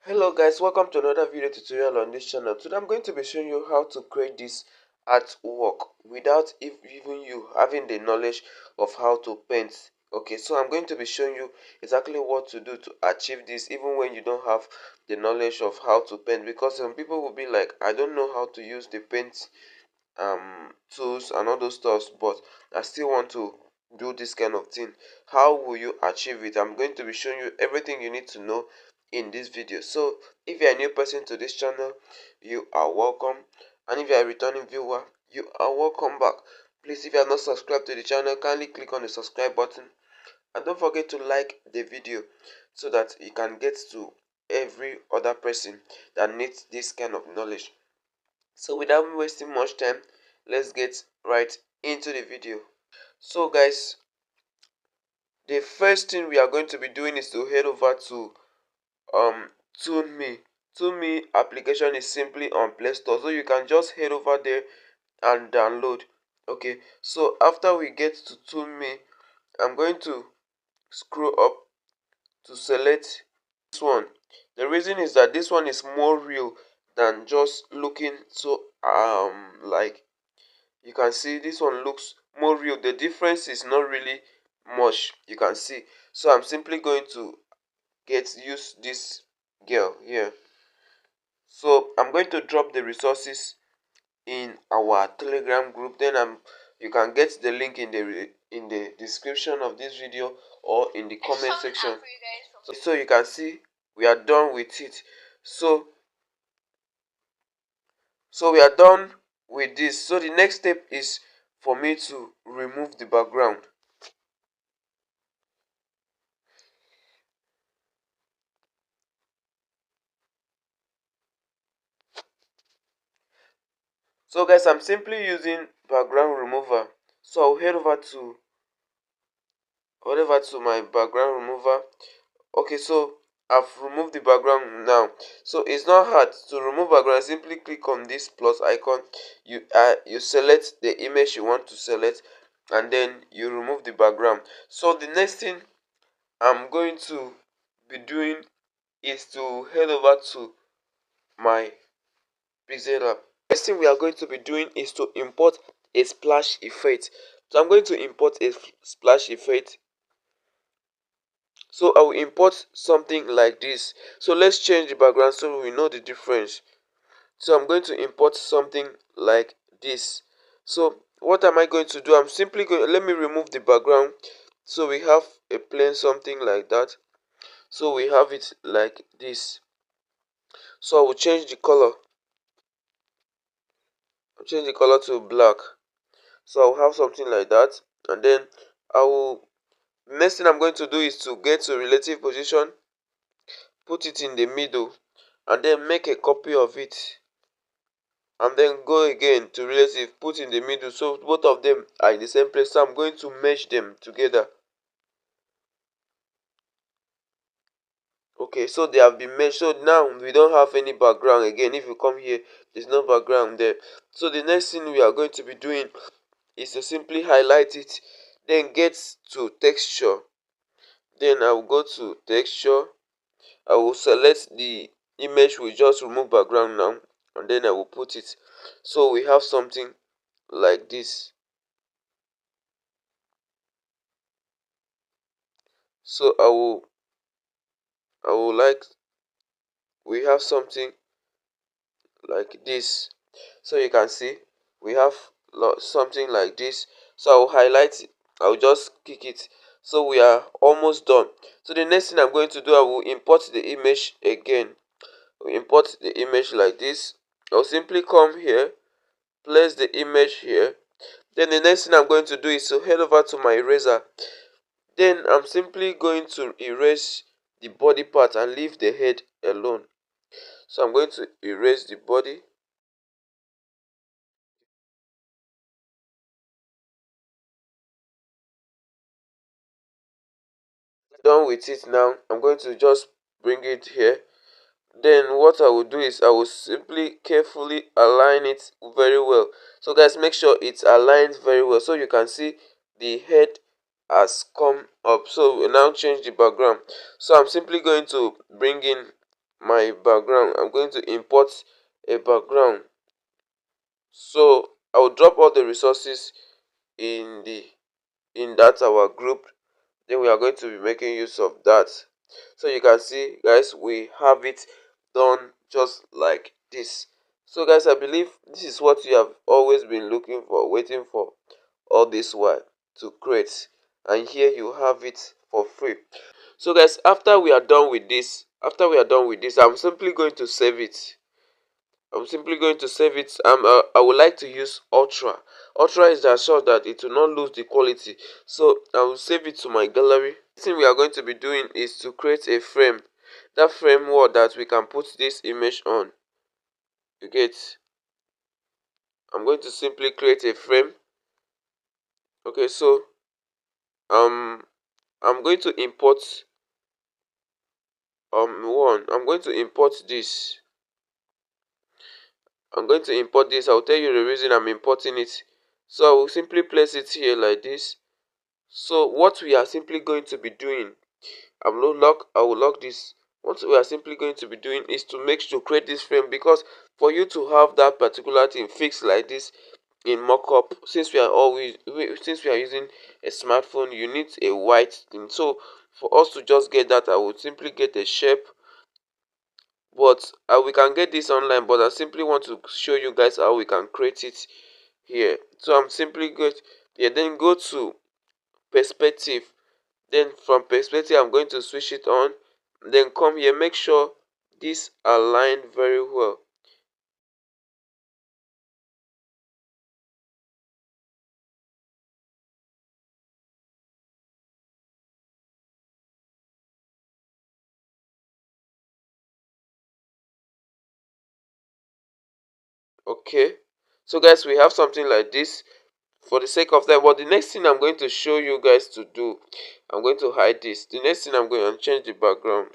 Hello guys, welcome to another video tutorial on this channel. Today I'm going to be showing you how to create this artwork without even you having the knowledge of how to paint. Okay, so I'm going to be showing you exactly what to do to achieve this even when you don't have the knowledge of how to paint, because some people will be like, I don't know how to use the paint tools and all those stuffs, but I still want to do this kind of thing. How will you achieve it? I'm going to be showing you everything you need to know in this video. So if you're a new person to this channel, you are welcome, and if you're a returning viewer, you are welcome back. Please, if you have not subscribed to the channel, kindly click on the subscribe button, and don't forget to like the video so that you can get to every other person that needs this kind of knowledge. So without wasting much time, let's get right into the video. So guys, the first thing we are going to be doing is to head over to TuneMe. TuneMe application is simply on Play Store, so you can just head over there and download. Okay, so after we get to TuneMe, I'm going to scroll up to select this one. The reason is that this one is more real than just looking so like you can see this one looks more real. The difference is not really much, you can see. So I'm simply going to use this girl here. So I'm going to drop the resources in our Telegram group. Then you can get the link in the description of this video or in the comment section. So you can see we are done with it. So we are done with this. So the next step is for me to remove the background. So guys, I'm simply using background remover. So I'll head over to my background remover. Okay, so I've removed the background now. So it's not hard to remove background. Simply click on this plus icon. You select the image you want to select, and then you remove the background. So the next thing I'm going to be doing is to head over to my Pixel app. Next thing we are going to be doing is to import a splash effect. So I'm going to import a splash effect. So I will import something like this. So let's change the background so we know the difference. So I'm going to import something like this. So what am I going to do? I'm simply going, let me remove the background. So we have a plain something like that. So we have it like this. So I will change the color. I'll change the color to black. So I'll have something like that, and then next thing I'm going to do is to get to relative position, put it in the middle, and then make a copy of it, and then go again to relative, put in the middle, so both of them are in the same place. So I'm going to merge them together. Okay, so they have been merged. So now we don't have any background again. If you come here, there's no background there. So the next thing we are going to be doing is to simply highlight it, then get to texture. Then I will go to texture. I will select the image we just remove background now, and then I will put it. So we have something like this. So I will like we have something like this. So you can see we have something like this. So I will highlight it. I will just click it. So we are almost done. So the next thing I'm going to do, I will import the image again. We import the image like this. I'll simply come here, place the image here. Then the next thing I'm going to do is to head over to my eraser. Then I'm simply going to erase the body part and leave the head alone. So I'm going to erase the body. Done with it now. I'm going to just bring it here. Then what I will do is I will simply carefully align it very well. So guys, make sure it's aligned very well, so you can see the head has come up. So we now change the background. So I'm simply going to bring in my background. I'm going to import a background. So I will drop all the resources in that our group. Then we are going to be making use of that. So you can see, guys, we have it done just like this. So guys, I believe this is what you have always been looking for, waiting for all this while to create, and here you have it for free. So guys, after we are done with this, I'm simply going to save it. I would like to use ultra. Ultra is assured that it will not lose the quality, so I will save it to my gallery. The thing we are going to be doing is to create a frame, that framework that we can put this image on. You get? I'm going to simply create a frame. Okay, so um I'm going to import one. I'm going to import this. I'll tell you the reason I'm importing it. So I will simply place it here like this. So what we are simply going to be doing, I will lock this. What we are simply going to be doing is to create this frame, because for you to have that particular thing fixed like this in mockup, since we are using a smartphone, you need a white thing. So for us to just get that, I would simply get a shape, but we can get this online, but I simply want to show you guys how we can create it here. So I'm simply going then go to perspective. Then from perspective, I'm going to switch it on. Then come here, make sure this aligned very well. Okay, so guys, we have something like this. For the sake of that, but the next thing I'm going to show you guys to do, I'm going to hide this. The next thing I'm going to change the background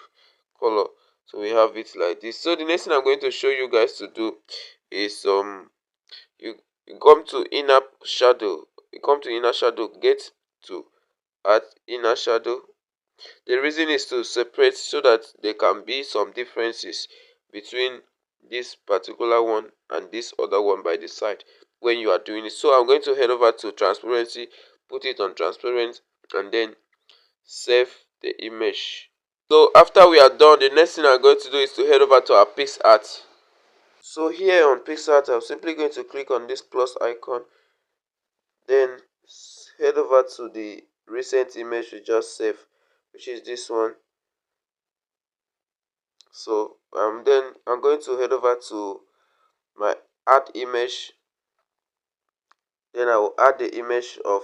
color, so we have it like this. So the next thing I'm going to show you guys to do is you come to inner shadow. Get to add inner shadow. The reason is to separate so that there can be some differences between this particular one and this other one by the side when you are doing it. So I'm going to head over to transparency, put it on transparent, and then save the image. So after we are done, the next thing I'm going to do is to head over to our PixArt. So here on PixArt, I'm simply going to click on this plus icon, then head over to the recent image we just saved, which is this one. So then I'm going to head over to my add image. Then I will add the image of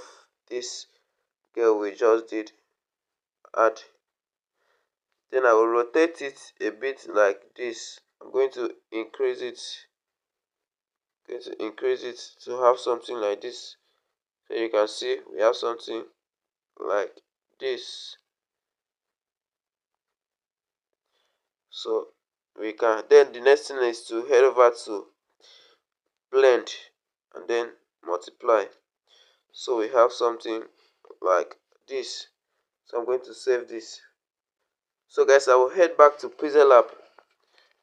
this girl we just did. Add. Then I will rotate it a bit like this. I'm going to increase it. To have something like this. So you can see we have something like this. So we can, then the next thing is to head over to blend and then multiply. So we have something like this. So I'm going to save this. So guys, I will head back to Pixel Lab.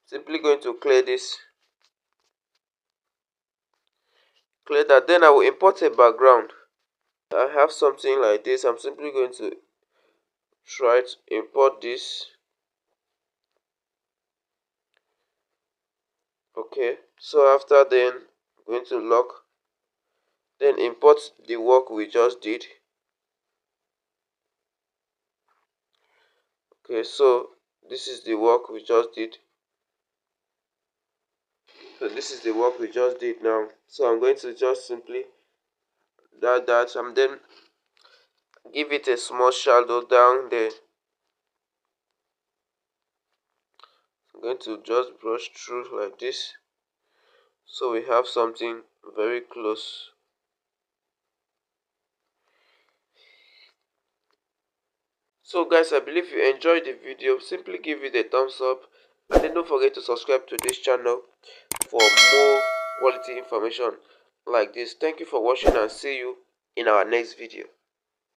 Simply going to clear this. Clear that. Then I will import a background. I have something like this. I'm simply going to try to import this. Okay. So after then, I'm going to lock. Then import the work we just did. Okay, so this is the work we just did. Now. So I'm going to just simply that and then give it a small shadow down there. I'm going to just brush through like this. So we have something very close. So guys, I believe you enjoyed the video. Simply give it a thumbs up, and then don't forget to subscribe to this channel for more quality information like this. Thank you for watching, and see you in our next video.